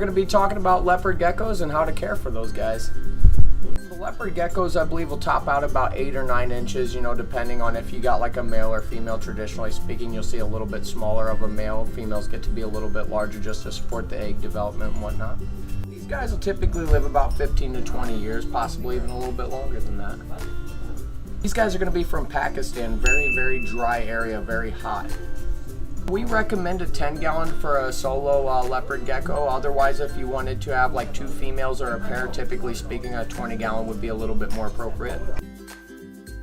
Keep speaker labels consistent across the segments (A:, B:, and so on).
A: going to be talking about leopard geckos and how to care for those guys. The leopard geckos, I believe, will top out about 8 or 9 inches, you know, depending on if you got like a male or female. Traditionally speaking, you'll see a little bit smaller of a male. Females get to be a little bit larger just to support the egg development and whatnot. These guys will typically live about 15 to 20 years, possibly even a little bit longer than that. These guys are going to be from Pakistan, very dry area, very hot. We recommend a 10-gallon for a solo leopard gecko. Otherwise, if you wanted to have like 2 females or a pair, typically speaking, a 20-gallon would be a little bit more appropriate.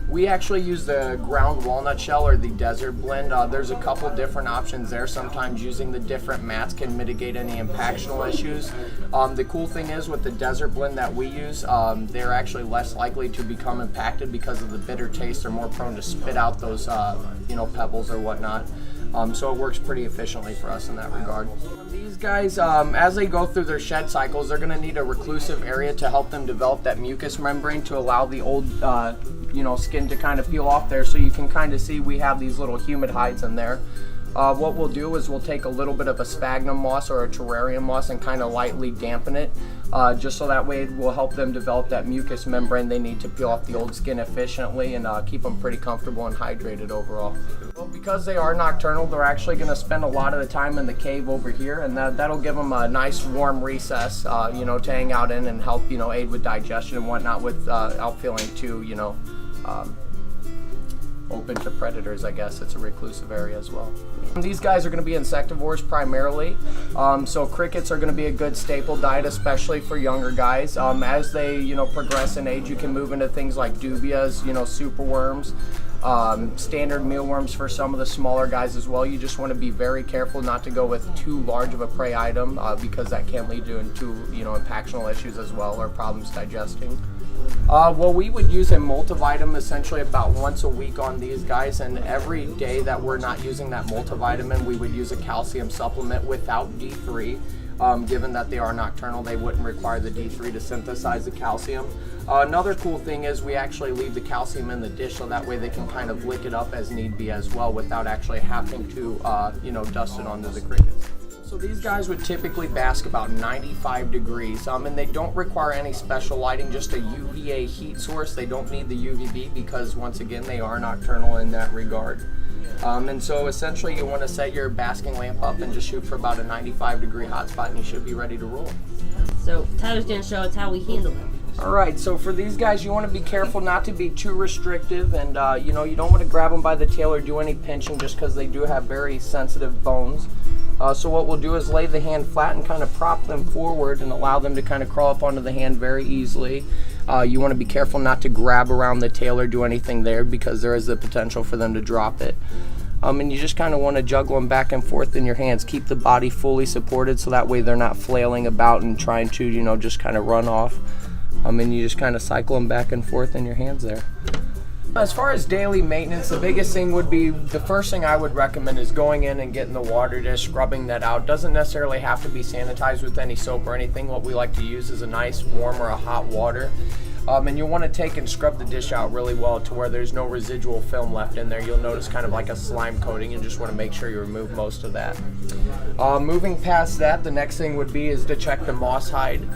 A: We actually use the ground walnut shell or the desert blend. There's a couple different options there. Sometimes using the different mats can mitigate any impactional issues. The cool thing is with the desert blend that we use, they're actually less likely to become impacted because of the bitter taste. They're more prone to spit out those pebbles or whatnot. So it works pretty efficiently for us in that regard. These guys, as they go through their shed cycles, they're going to need a reclusive area to help them develop that mucous membrane to allow the old skin to kind of peel off there. So you can kind of see we have these little humid hides in there. What we'll do is we'll take a little bit of a sphagnum moss or a terrarium moss and kind of lightly dampen it, just so that way it will help them develop that mucous membrane they need to peel off the old skin efficiently and keep them pretty comfortable and hydrated overall. Well, because they are nocturnal, they're actually going to spend a lot of the time in the cave over here, and that'll give them a nice warm recess, to hang out in and help, aid with digestion and whatnot without feeling too, open to predators. I guess it's a reclusive area as well. These guys are going to be insectivores primarily, so crickets are going to be a good staple diet, especially for younger guys. As they progress in age, you can move into things like dubias, superworms, standard mealworms for some of the smaller guys as well. You just want to be very careful not to go with too large of a prey item, because that can lead to impactional issues as well, or problems digesting. Well, we would use a multivitamin essentially about once a week on these guys, and every day that we're not using that multivitamin, we would use a calcium supplement without D3. Given that they are nocturnal, they wouldn't require the D3 to synthesize the calcium. Another cool thing is we actually leave the calcium in the dish, so that way they can kind of lick it up as need be as well without actually having to dust it onto the crickets. So these guys would typically bask about 95 degrees, and they don't require any special lighting, just a UVA heat source. They don't need the UVB because, once again, they are nocturnal in that regard. And so essentially you want to set your basking lamp up and just shoot for about a 95-degree hotspot, and you should be ready to roll.
B: So Tyler's going to show us how we handle them.
A: Alright, so for these guys, you want to be careful not to be too restrictive, and you don't want to grab them by the tail or do any pinching, just because they do have very sensitive bones. So what we'll do is lay the hand flat and kind of prop them forward and allow them to kind of crawl up onto the hand very easily. You want to be careful not to grab around the tail or do anything there, because there is the potential for them to drop it. And you just kind of want to juggle them back and forth in your hands. Keep the body fully supported so that way they're not flailing about and trying to, just kind of run off. And you just kind of cycle them back and forth in your hands there. As far as daily maintenance, the biggest thing would be, the first thing I would recommend is going in and getting the water dish, scrubbing that out. Doesn't necessarily have to be sanitized with any soap or anything. What we like to use is a nice warm or a hot water. And you'll want to take and scrub the dish out really well to where there's no residual film left in there. You'll notice kind of like a slime coating, and just want to make sure you remove most of that. Moving past that, the next thing would be is to check the moss hide.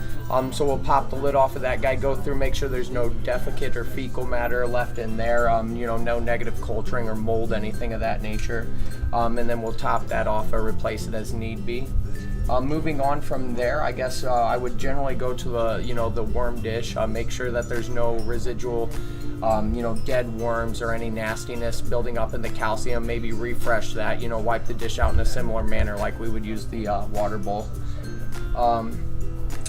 A: So we'll pop the lid off of that guy, go through, make sure there's no defecate or fecal matter left in there, no negative culturing or mold, anything of that nature. And then we'll top that off or replace it as need be. Moving on from there, I guess I would generally go to the worm dish, make sure that there's no residual, dead worms or any nastiness building up in the calcium. Maybe refresh that, wipe the dish out in a similar manner like we would use the water bowl.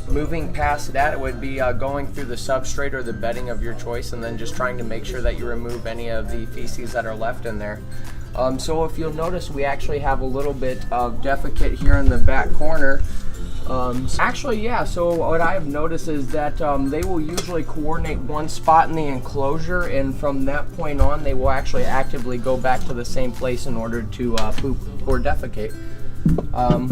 A: Moving past that, it would be going through the substrate or the bedding of your choice, and then just trying to make sure that you remove any of the feces that are left in there. So if you'll notice, we actually have a little bit of defecate here in the back corner. So what I've noticed is that they will usually coordinate one spot in the enclosure, and from that point on, they will actually actively go back to the same place in order to poop or defecate.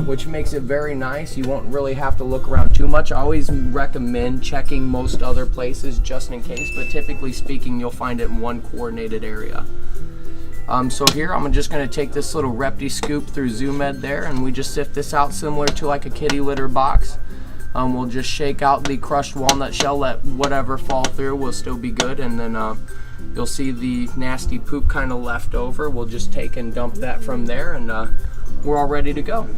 A: Which makes it very nice. You won't really have to look around too much. I always recommend checking most other places just in case, but typically speaking, you'll find it in one coordinated area. So here I'm just going to take this little Repti scoop through Zoom Ed there, and we just sift this out similar to like a kitty litter box. We'll just shake out the crushed walnut shell, let whatever fall through will still be good, and then you'll see the nasty poop kind of left over. We'll just take and dump that from there, and we're all ready to go.